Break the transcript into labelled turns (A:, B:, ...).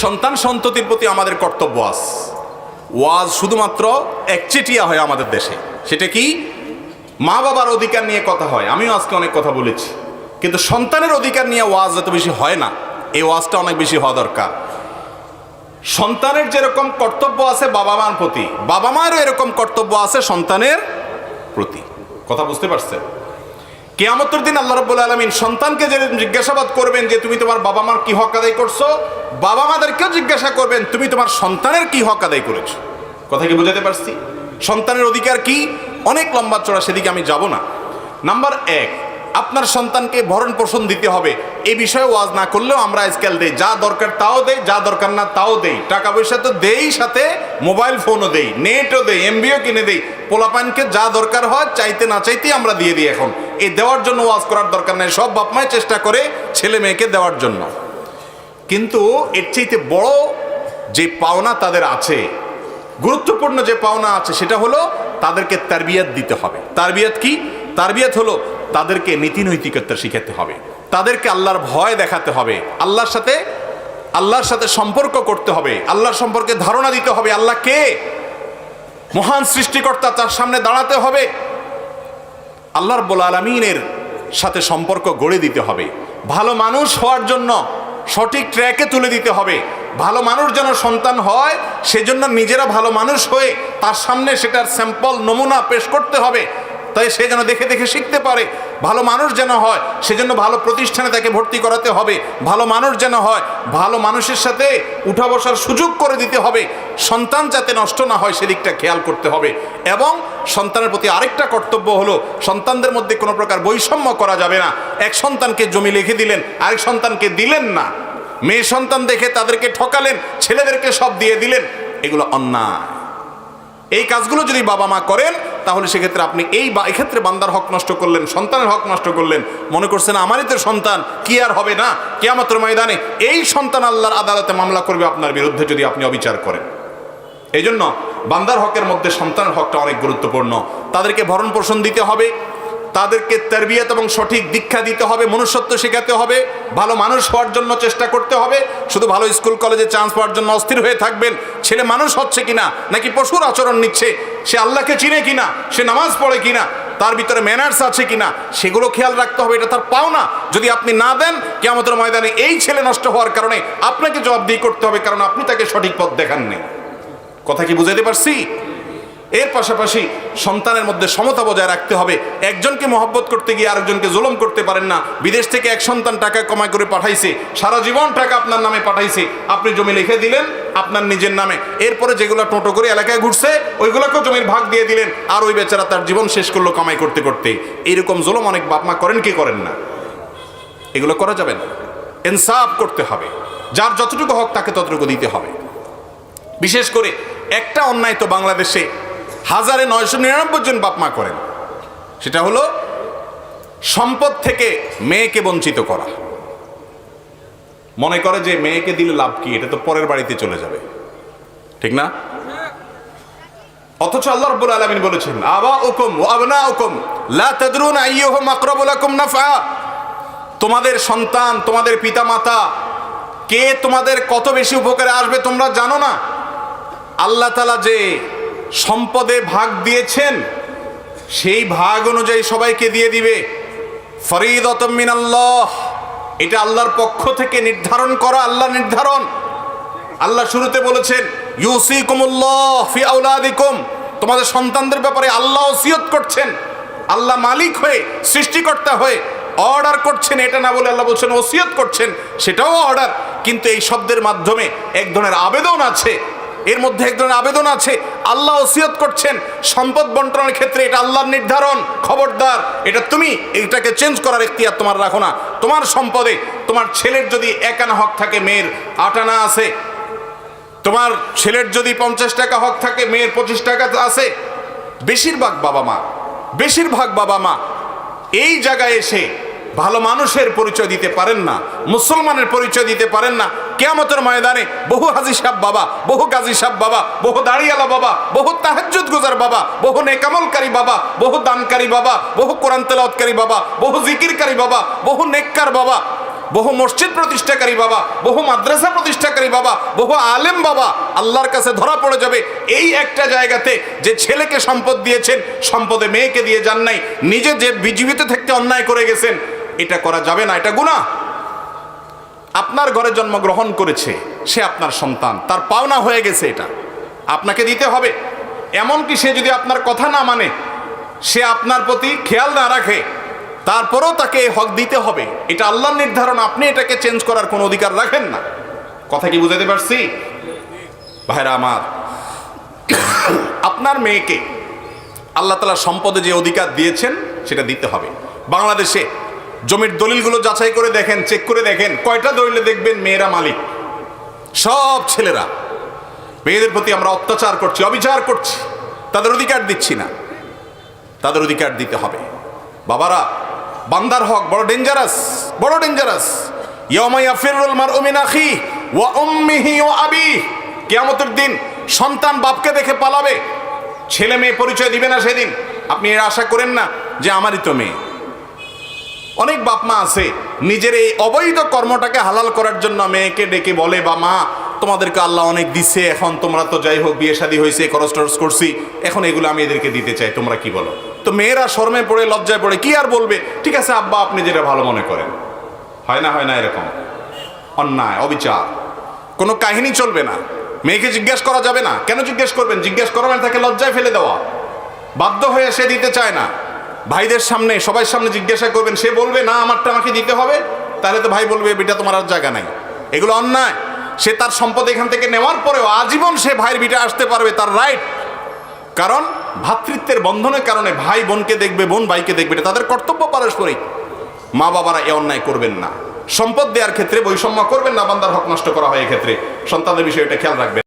A: সন্তান সন্ততির প্রতি আমাদের কর্তব্য আছে। ওয়াজ শুধুমাত্র একচেটিয়া হয় আমাদের দেশে, সেটা কি মা বাবার অধিকার নিয়ে কথা হয়, আমিও আজকে অনেক কথা বলেছি, কিন্তু সন্তানের অধিকার নিয়ে ওয়াজ এত বেশি হয় না। এই ওয়াজটা অনেক বেশি হওয়া দরকার। সন্তানের যেরকম কর্তব্য আছে বাবা মার প্রতি, বাবা মায়েরও এরকম কর্তব্য আছে সন্তানের প্রতি। কথা বুঝতে পারছেন? কিয়ামতের দিন আল্লাহ রাব্বুল আলামিন সন্তানকে যে জিজ্ঞাসাবাদ করবেন যে তুমি তোমার বাবা মার কি হক আদায় করছো, বাবা মাদেরকেও জিজ্ঞাসা করবেন তুমি তোমার সন্তানের কি হক আদায় করেছো। কথা কি বুঝাতে পারছি? সন্তানের অধিকার কি, অনেক লম্বা চড়া, সেদিকে আমি যাব না। নাম্বার 1, আপনার সন্তানকে ভরণ পোষণ দিতে হবে। এই বিষয়ে ওয়াজ না করলেও আমরা আজকাল দেই, যা দরকার তাও দেই, যা দরকার না তাও দেই। টাকা পয়সা তো দেই, সাথে মোবাইল ফোনও দেই, নেটও দেই, এমবিও কিনে দেই। পোলাপানকে যা দরকার হয় চাইতে না চাইতেই আমরা দিয়ে দিই। এখন এই দেওয়ার জন্য ওয়াজ করার দরকার নেই, সব বাপ মাই চেষ্টা করে ছেলে মেয়েকে দেওয়ার জন্য। কিন্তু এর চাইতে বড় যে পাওনা তাদের আছে, গুরুত্বপূর্ণ যে পাওনা আছে, সেটা হলো তাদেরকে তারবিয়াত দিতে হবে। তারবিয়াত কি? তারবিয়াত হলো তাদেরকে নীতি নৈতিকতা শিখাতে হবে, তাদেরকে আল্লাহর ভয় দেখাতে হবে, আল্লাহর সাথে সম্পর্ক করতে হবে, আল্লাহর সম্পর্কে ধারণা দিতে হবে। আল্লাহ কে? মহান সৃষ্টিকর্তা, তার সামনে দাঁড়াতে হবে, আল্লাহ রাব্বুল আলামিনের সাথে সম্পর্ক গড়ে দিতে হবে। ভালো মানুষ হওয়ার জন্য সঠিক ট্র্যাকে তুলে দিতে হবে। ভালো মানুষ যেন সন্তান হয়, সেজন্য নিজেরা ভালো মানুষ হয়ে তার সামনে সেটার স্যাম্পল নমুনা পেশ করতে হবে, তাই সে যেন দেখে দেখে শিখতে পারে। ভালো মানুষ যেন হয়, সেজন্য ভালো প্রতিষ্ঠানে তাকে ভর্তি করাতে হবে। ভালো মানুষ যেন হয়, ভালো মানুষের সাথে উঠা বসার সুযোগ করে দিতে হবে। সন্তান যাতে নষ্ট না হয় সেদিকটা খেয়াল করতে হবে। এবং সন্তানের প্রতি আরেকটা কর্তব্য হলো, সন্তানদের মধ্যে কোনো প্রকার বৈষম্য করা যাবে না। এক সন্তানকে জমি লিখে দিলেন, আরেক সন্তানকে দিলেন না। মেয়ে সন্তান দেখে তাদেরকে ঠকালেন, ছেলেদেরকে সব দিয়ে দিলেন, এগুলো অন্যায়। এই কাজগুলো যদি বাবা মা করেন, তাহলে সেক্ষেত্রে আপনি এক্ষেত্রে বান্দার হক নষ্ট করলেন, সন্তানের হক নষ্ট করলেন। মনে করছেন আমারই তো সন্তান, কি আর হবে না? কিয়ামতের ময়দানে এই সন্তান আল্লাহর আদালতে মামলা করবে আপনার বিরুদ্ধে যদি আপনি অবিচার করেন। এই জন্য বান্দার হকের মধ্যে সন্তানের হকটা অনেক গুরুত্বপূর্ণ। তাদেরকে ভরণ পোষণ দিতে হবে, তাদেরকে তারবিয়াত এবং সঠিক দীক্ষা দিতে হবে, মনুষ্যত্ব শেখাতে হবে, ভালো মানুষ হওয়ার জন্য চেষ্টা করতে হবে। শুধু ভালো স্কুল কলেজে চান্স পাওয়ার জন্য অস্থির হয়ে থাকবেন, ছেলে মানুষ হচ্ছে কিনা, নাকি পশুর আচরণ নিচ্ছে, সে আল্লাহকে চিনে কিনা, সে নামাজ পড়ে কিনা, তার ভিতরে ম্যানার্স আছে কিনা, সেগুলো খেয়াল রাখতে হবে। এটা তার পাওনা। যদি আপনি না দেন, কিয়ামতের ময়দানে এই ছেলে নষ্ট হওয়ার কারণে আপনাকে জবাবদিহি করতে হবে, কারণ আপনি তাকে সঠিক পথ দেখাননি। কথা কি বুঝাতে পারছি? এর পাশাপাশি সন্তানের মধ্যে সমতা বজায় রাখতে হবে। একজনকে মহব্বত করতে গিয়ে আরেকজনকে জুলুম করতে পারেন না। বিদেশ থেকে এক সন্তান টাকা কামাই করে পাঠাইছে, সারা জীবন টাকা আপনার নামে পাঠাইছে, আপনি জমি লিখে দিলেন আপনার নিজের নামে, এরপরে যেগুলো টোটো করে এলাকায় ঘুরছে ওইগুলোকেও জমির ভাগ দিয়ে দিলেন, আর ওই বেচারা তার জীবন শেষ করলো কামাই করতে করতে। এইরকম জুলুম অনেক বাপ মা করেন কি করেন না? এগুলো করা যাবে না। ইনসাফ করতে হবে, যার যতটুকু হক তাকে ততটুকু দিতে হবে। বিশেষ করে একটা অন্যায় তো বাংলাদেশে 1999 জন বাপ মা করেন, সেটা হলো সম্পদ থেকে মেয়েকে বঞ্চিত করা। মনে করে যে মেয়েকে দিলে লাভ কি, এটা তো পরের বাড়িতে চলে যাবে, ঠিক না? অথচ আল্লাহ রাব্বুল আলামিন বলেছেন, আবাউকুম ওয়া আবনাউকুম লা তাদরুনা আইয়ুহুম আকরাবু লাকুম নাফআ। তোমাদের সন্তান, তোমাদের পিতামাতা কে তোমাদের কত বেশি উপকারে আসবে তোমরা জানো না। আল্লাহ তাআলা যে সম্পদে ভাগ দিয়েছেন, সেই ভাগ অনুযায়ী সবাইকে দিয়ে দিবে। ফরিদাতুম মিনাল্লাহ, এটা আল্লাহর পক্ষ থেকে নির্ধারণ করা, আল্লাহ নির্ধারণ। আল্লাহ শুরুতে বলেছেন ইউসিকুমুল্লাহ ফি আওলাদিকুম, তোমাদের সন্তানদের ব্যাপারে আল্লাহ ওসিয়ত করছেন। আল্লাহ মালিক হয়ে, সৃষ্টিকর্তা হয়ে অর্ডার করছেন, এটা না বলে আল্লাহ বলছেন ওসিয়ত করছেন, সেটাও অর্ডার। কিন্তু এই শব্দের মাধ্যমে এক ধরনের আবেদন আছে, এর মধ্যে এক ধরনের আবেদন আছে। আল্লাহ ওসিয়ত করছেন সম্পদ বন্টনের ক্ষেত্রে, এটা আল্লাহর নির্ধারণ, খবরদার এটা তুমি এটাকে চেঞ্জ করার ইখতিয়ার তোমার রাখো না। তোমার সম্পদে তোমার ছেলের যদি 1 আনা হক থাকে, মেয়ের 8 আনা আছে। তোমার ছেলের যদি 50 টাকা হক থাকে, মেয়ের 25 টাকা আছে। বেশিরভাগ বাবা মা এই জায়গায় এসে ভালো মানুষের পরিচয় দিতে পারেন না, মুসলমানের পরিচয় দিতে পারেন না। কিয়ামতের ময়দানে বহু হাজী সাহেব বাবা, বহু গাজী সাহেব বাবা, বহু দাড়িওয়ালা বাবা, বহু তাহাজ্জুদ গুজার বাবা, বহু নেকামলকারী বাবা, বহু দানকারী বাবা, বহু কোরআন তেলাওয়াতকারী বাবা, বহু জিকিরকারী বাবা, বহু নেককার বাবা, বহু মসজিদ প্রতিষ্ঠাকারী বাবা, বহু মাদ্রাসা প্রতিষ্ঠাকারী বাবা, বহু আলেম বাবা আল্লাহর কাছে ধরা পড়ে যাবে এই একটা জায়গাতে যে ছেলেকে সম্পদ দিয়েছেন, সম্পদে মেয়েকে দিয়ে যান নাই, নিজে যে জীবিত থাকতে অন্যায় করে গেছেন, এটা করা যাবে না, এটা গুনাহ। আপনার ঘরে জন্মগ্রহণ করেছে, সে আপনার সন্তান, তার পাওনা হয়ে গেছে, এটা আপনাকে দিতে হবে। এমনকি সে যদি আপনার কথা না মানে, সে আপনার প্রতি খেয়াল না রাখে, তারপরেও তাকে হক দিতে হবে। এটা আল্লাহর নির্ধারণ, আপনি এটাকে চেঞ্জ করার কোনো অধিকার রাখেন না। কথা কি বুঝাতে পারছি ভাইরা আমার? আপনার মেয়েকে আল্লাহ তাআলা সম্পদে যে অধিকার দিয়েছেন সেটা দিতে হবে। বাংলাদেশে জমির দলিলগুলো যাচাই করে দেখেন, চেক করে দেখেন, কয়টা দলিলে দেখবেন মেয়েরা মালিক? সব ছেলেরা। মেয়েদের প্রতি আমরা অত্যাচার করছি, অবিচার করছি, তাদের অধিকার দিচ্ছি না। তাদের অধিকার দিতে হবে। বাবারা, বান্দার হক বড় ডেঞ্জারাস, বড় ডেঞ্জারাস। ইয়াউমা ইয়াফিরুল মারউ মিন আখিহি ওয়া উম্মিহি ওয়া আবিহি, কিয়ামতের দিন সন্তান বাপকে দেখে পালাবে, ছেলে মেয়ে পরিচয় দিবে না সেদিন। আপনি এর আশা করেন না যে আমারই তো মেয়ে। অনেক বাপ মা আছে নিজের এই অবৈধ কর্মটাকে হালাল করার জন্য মেয়েকে ডেকে বলে, বা মা তোমাদেরকে আল্লাহ অনেক দিচ্ছে, এখন তোমরা তো যাই হোক বিয়ে শাদী হয়েছে, খরচ টরচ করছি, এখন এগুলো আমি এদেরকে দিতে চাই, তোমরা কি বলো? তো মেয়েরা শরমে পড়ে, লজ্জায় পড়ে, কি আর বলবে, ঠিক আছে আব্বা আপনি যেটা ভালো মনে করেন। হয় না, হয় না? এরকম অন্যায়, অবিচার, কোনো কাহিনী চলবে না। মেয়েকে জিজ্ঞেস করা যাবে না। কেন জিজ্ঞেস করবেন? জিজ্ঞেস করা মানে তাকে লজ্জায় ফেলে দেওয়া। বাধ্য হয়ে সে দিতে চায় না। ভাইদের সামনে, সবার সামনে জিজ্ঞাসা করবেন, সে বলবে না আমারটা আমাকে দিতে হবে, তাহলে তো ভাই বলবে বেটা তোমার আর জায়গা নাই। এগুলো অন্যায়। সে তার সম্পদ এখান থেকে নেওয়ার পরেও আজীবন সে ভাইয়ের বিটা আসতে পারবে, তার রাইট। কারণ ভ্রাতৃত্বের বন্ধনের কারণে ভাই বোনকে দেখবে, বোন ভাইকে দেখবে, এটা তাদের কর্তব্য পারস্পরিক। মা বাবারা এ অন্যায় করবেন না। সম্পদ দেওয়ার ক্ষেত্রে বৈষম্য করবেন না, বান্দার হক নষ্ট করা হয় এক্ষেত্রে। সন্তানদের বিষয়ে এটা খেয়াল রাখবেন।